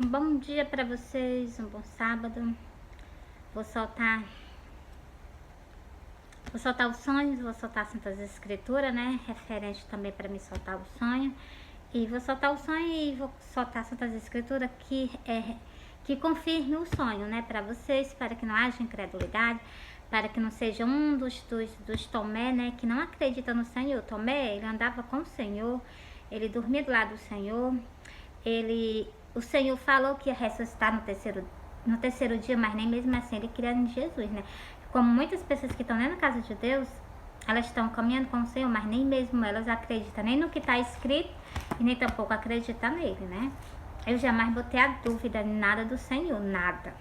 Um bom dia para vocês, um bom sábado. Vou soltar, vou soltar os sonhos, vou soltar as Santas Escrituras, né? Referente também para me soltar o sonho. E vou soltar o sonho e vou soltar as Santas Escrituras que confirme o sonho, né? Para vocês, para que não haja incredulidade, para que não seja um dos Tomé, né? Que não acredita no Senhor. Tomé, ele andava com o Senhor, ele dormia do lado do Senhor, o Senhor falou que ia ressuscitar no terceiro dia, mas nem mesmo assim ele cria em Jesus, né? Como muitas pessoas que estão dentro da casa de Deus, elas estão caminhando com o Senhor, mas nem mesmo elas acreditam nem no que está escrito e nem tampouco acreditam nele, né? Eu jamais botei a dúvida em nada do Senhor, nada.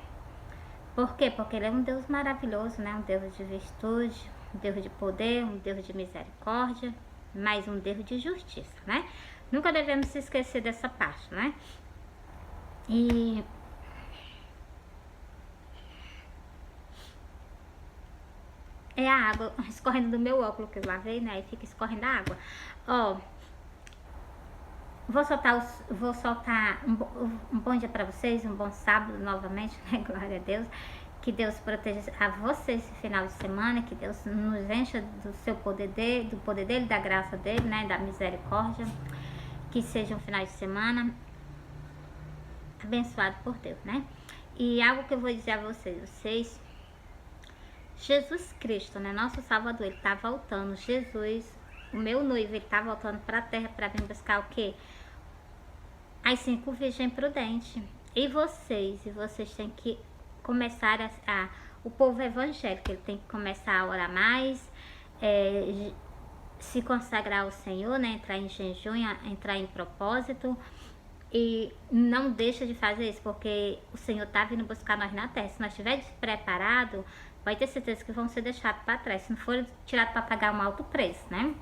Por quê? Porque ele é um Deus maravilhoso, né? Um Deus de virtude, um Deus de poder, um Deus de misericórdia, mas um Deus de justiça, né? Nunca devemos se esquecer dessa parte, né? E é a água escorrendo do meu óculos que eu lavei, né? E fica escorrendo a água. Ó, vou soltar um bom dia para vocês, um bom sábado novamente, né? Glória a Deus. Que Deus proteja a vocês esse final de semana, que Deus nos encha do seu poder do poder dele, da graça dele, né? Da misericórdia. Que seja um final de semana abençoado por Deus, né? E algo que eu vou dizer a vocês, Jesus Cristo, né? Nosso Salvador, ele tá voltando. Jesus, o meu noivo, ele tá voltando pra terra para vir buscar o quê? As 5 virgens prudentes. E vocês têm que começar o povo evangélico, ele tem que começar a orar mais, se consagrar ao Senhor, né? Entrar em jejum, entrar em propósito. E não deixa de fazer isso, porque o Senhor tá vindo buscar nós na terra. Se nós estivermos preparados, vai ter certeza que vão ser deixados para trás, se não for tirados para pagar um alto preço, né?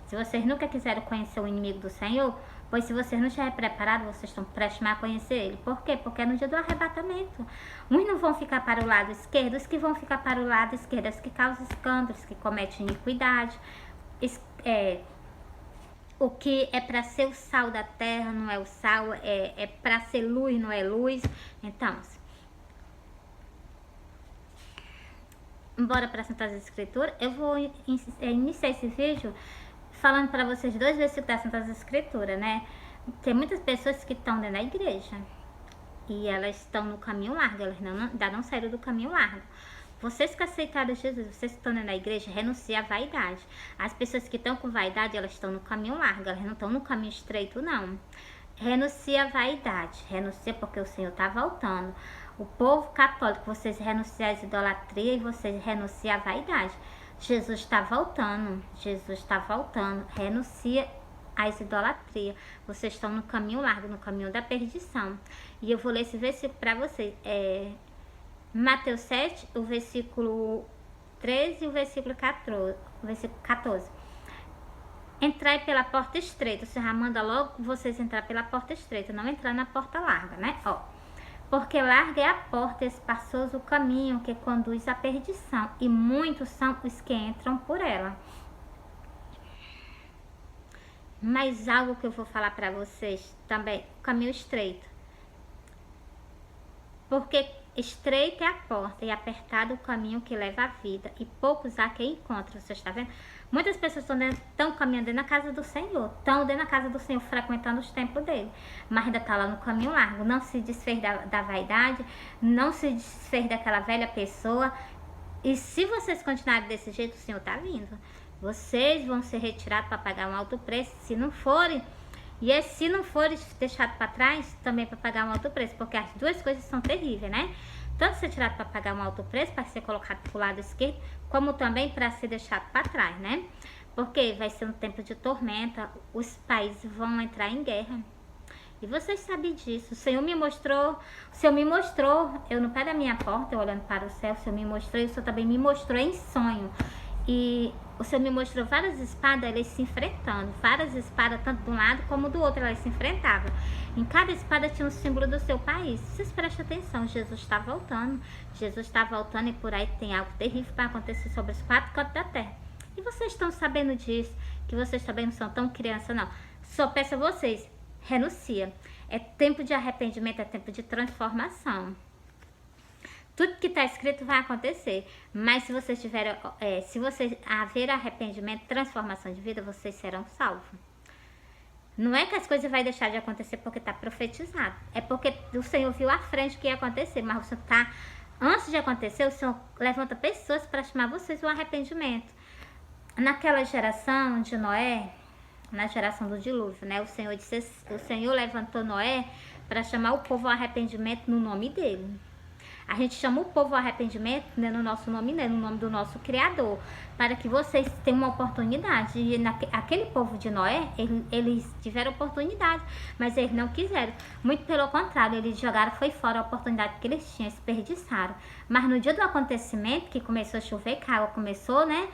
Se vocês nunca quiseram conhecer o inimigo do Senhor, pois se vocês não estiverem preparados, vocês estão prestes a conhecer ele. Por quê? Porque é no dia do arrebatamento. Uns não vão ficar para o lado esquerdo, os que vão ficar para o lado esquerdo, os que causam escândalos, que cometem iniquidade. O que é para ser o sal da terra não é o sal, é para ser luz, não é luz. Então, bora para as Santas Escrituras. Eu vou iniciar esse vídeo falando para vocês 2 versículos das Santas Escrituras, né? Tem muitas pessoas que estão dentro da igreja e elas estão no caminho largo, elas ainda não saíram do caminho largo. Vocês que aceitaram Jesus, vocês que estão na igreja, renunciam à vaidade. As pessoas que estão com vaidade, elas estão no caminho largo, elas não estão no caminho estreito, não. Renuncia à vaidade, renuncia porque o Senhor está voltando. O povo católico, vocês renunciam às idolatrias e vocês renunciam à vaidade. Jesus está voltando, renuncia às idolatrias. Vocês estão no caminho largo, no caminho da perdição. E eu vou ler esse versículo para vocês. Mateus 7, o versículo 13 e o versículo 14. Entrai pela porta estreita. O Senhor manda logo vocês entrar pela porta estreita, não entrar na porta larga, né? Porque larga é a porta, espaçoso o caminho que conduz à perdição, e muitos são os que entram por ela. Mas algo que eu vou falar para vocês também, o caminho estreito. Porque estreita é a porta e apertado o caminho que leva à vida, e poucos há que encontram. Você está vendo? Muitas pessoas estão caminhando dentro da casa do Senhor, estão dentro da casa do Senhor, frequentando os templos dele, mas ainda está lá no caminho largo. Não se desfez da vaidade, não se desfez daquela velha pessoa. E se vocês continuarem desse jeito, o Senhor está vindo. Vocês vão ser retirados para pagar um alto preço, se não forem. E se não forem deixados para trás, também para pagar um alto preço, porque as duas coisas são terríveis, né? Tanto ser tirado para pagar um alto preço, para ser colocado para o lado esquerdo, como também para ser deixado para trás, né? Porque vai ser um tempo de tormenta, os países vão entrar em guerra. E vocês sabem disso. O Senhor me mostrou, eu no pé da minha porta, eu olhando para o céu, o Senhor me mostrou, e o Senhor também me mostrou em sonho. E o Senhor me mostrou várias espadas, elas se enfrentando. Várias espadas, tanto de um lado como do outro, elas se enfrentavam. Em cada espada tinha um símbolo do seu país. Vocês prestem atenção, Jesus está voltando. Jesus está voltando, e por aí tem algo terrível para acontecer sobre os 4 cantos da terra. E vocês estão sabendo disso, que vocês também não são tão criança, não. Só peço a vocês, renuncia. É tempo de arrependimento, é tempo de transformação. Tudo que está escrito vai acontecer, mas se vocês tiverem, se vocês haver arrependimento, transformação de vida, vocês serão salvos. Não é que as coisas vão deixar de acontecer porque está profetizado, é porque o Senhor viu à frente o que ia acontecer, mas o Senhor está, antes de acontecer, o Senhor levanta pessoas para chamar vocês ao arrependimento. Naquela geração de Noé, na geração do dilúvio, né? O Senhor levantou Noé para chamar o povo ao arrependimento no nome dele. A gente chama o povo ao arrependimento, né, no nosso nome, né, no nome do nosso Criador, para que vocês tenham uma oportunidade. E aquele povo de Noé, eles tiveram oportunidade, mas eles não quiseram. Muito pelo contrário, eles jogaram foi fora a oportunidade que eles tinham, desperdiçaram. Mas no dia do acontecimento, que começou a chover, que a água começou, né,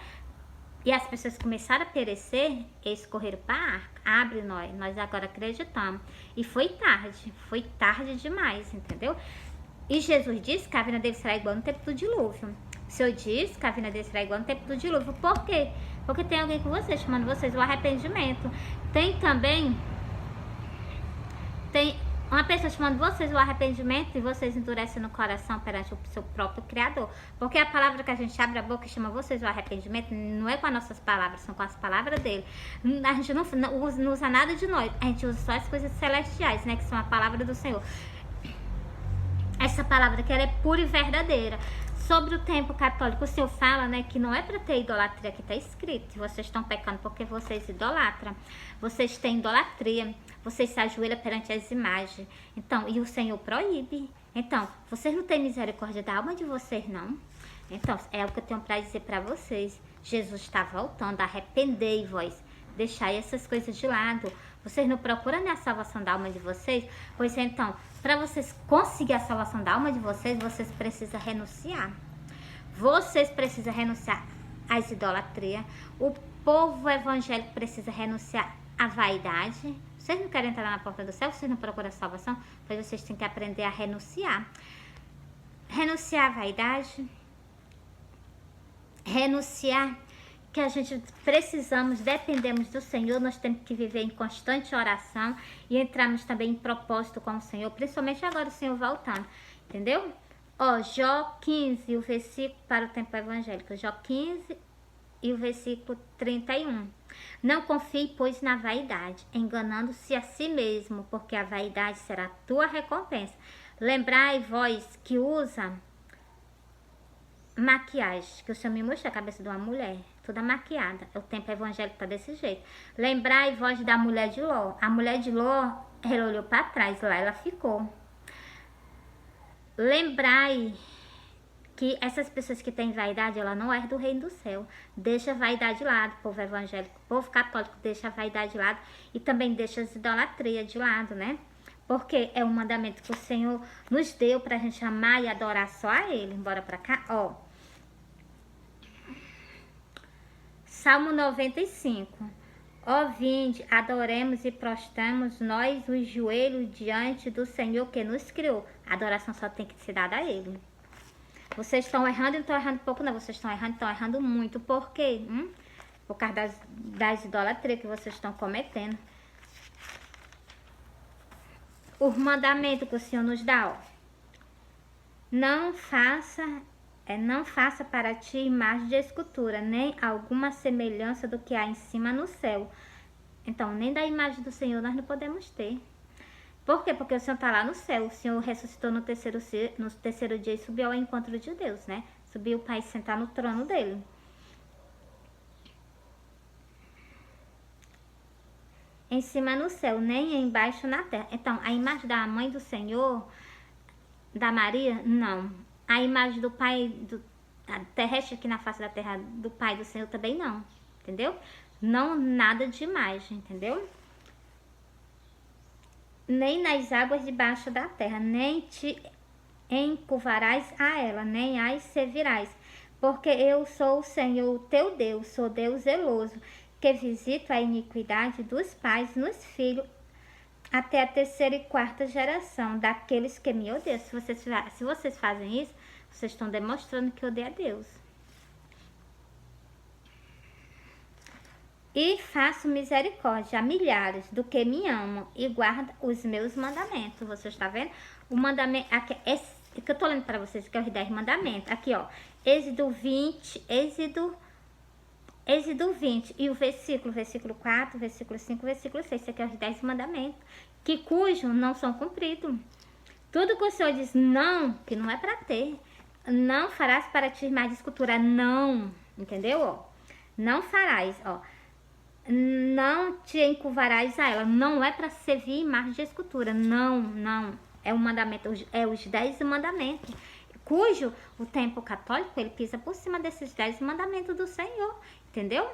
e as pessoas começaram a perecer, eles correram para a arca. Abre nós agora acreditamos. E foi tarde demais, entendeu? E Jesus disse que a vinda dele será igual no tempo do dilúvio. O Senhor disse que a vinda dele será igual no tempo do dilúvio. Por quê? Porque tem alguém com vocês, chamando vocês ao arrependimento. Tem uma pessoa chamando vocês ao arrependimento e vocês endurecem no coração perante o seu próprio Criador. Porque a palavra que a gente abre a boca e chama vocês ao arrependimento não é com as nossas palavras, são com as palavras dele. A gente não usa nada de nós, a gente usa só as coisas celestiais, né? Que são a palavra do Senhor. Essa palavra que ela é pura e verdadeira. Sobre o templo católico, o Senhor fala, né, que não é para ter idolatria, que está escrito. Vocês estão pecando porque vocês idolatram. Vocês têm idolatria. Vocês se ajoelham perante as imagens. Então, e o Senhor proíbe. Então, vocês não têm misericórdia da alma de vocês, não? Então, é o que eu tenho para dizer para vocês. Jesus está voltando. Arrependei-vos. Deixai essas coisas de lado. Vocês não procuram a salvação da alma de vocês? Pois então, para vocês conseguirem a salvação da alma de vocês, vocês precisam renunciar. Vocês precisam renunciar às idolatrias. O povo evangélico precisa renunciar à vaidade. Vocês não querem entrar na porta do céu? Vocês não procuram a salvação? Pois vocês têm que aprender a renunciar. Renunciar à vaidade. Renunciar que a gente dependemos do Senhor, nós temos que viver em constante oração e entrarmos também em propósito com o Senhor, principalmente agora o Senhor voltando, entendeu? Ó, Jó 15, o versículo para o tempo evangélico, Jó 15 e o versículo 31. Não confie, pois, na vaidade, enganando-se a si mesmo, porque a vaidade será a tua recompensa. Lembrai vós que usa maquiagem, que o Senhor me mostrou a cabeça de uma mulher, toda maquiada. O tempo evangélico tá desse jeito. Lembrai vós da mulher de Ló. A mulher de Ló, ela olhou para trás, lá ela ficou. Lembrai que essas pessoas que têm vaidade, ela não é do reino do céu. Deixa a vaidade de lado, povo evangélico, povo católico, deixa a vaidade de lado e também deixa as idolatrias de lado, né? Porque é um mandamento que o Senhor nos deu pra gente amar e adorar só a Ele. Bora pra cá, ó. Salmo 95. Ó vinde, adoremos e prostramos nós os joelhos diante do Senhor que nos criou. A adoração só tem que ser dada a Ele. Vocês estão errando e não estão errando pouco, não. Vocês estão errando muito. Por quê? Por causa das idolatrias que vocês estão cometendo. O mandamento que o Senhor nos dá, ó. Não faça para ti imagem de escultura, nem alguma semelhança do que há em cima no céu. Então, nem da imagem do Senhor nós não podemos ter. Por quê? Porque o Senhor está lá no céu. O Senhor ressuscitou no terceiro dia e subiu ao encontro de Deus, né? Subiu para sentar no trono dele. Em cima no céu, nem embaixo na terra. Então, a imagem da mãe do Senhor, da Maria, não. A imagem do Pai terrestre aqui na face da terra, do Pai do Senhor também não, entendeu? Não, nada de imagem, entendeu? Nem nas águas debaixo da terra, nem te encurvarás a ela, nem as servirás. Porque eu sou o Senhor, o teu Deus, sou Deus zeloso, que visito a iniquidade dos pais nos filhos, até a terceira e quarta geração daqueles que me odeiam. Se vocês fazem isso, vocês estão demonstrando que odeiam a Deus. E faço misericórdia a milhares do que me amam e guardam os meus mandamentos. Você está vendo? O mandamento, aqui, esse que eu tô lendo para vocês, que é os 10 mandamentos. Aqui, ó, Êxodo 20, Êxodo 20, e o versículo 4, versículo 5, versículo 6, isso aqui é os 10 mandamentos, que cujo não são cumpridos. Tudo que o Senhor diz não, que não é para ter, não farás para ti mais de escultura, não, entendeu, ó? Não farás, ó, não te encurvarás a ela, não é para servir imagem de escultura, não, é um mandamento, é os 10 mandamentos, cujo o templo católico, ele pisa por cima desses 10 mandamentos do Senhor, entendeu?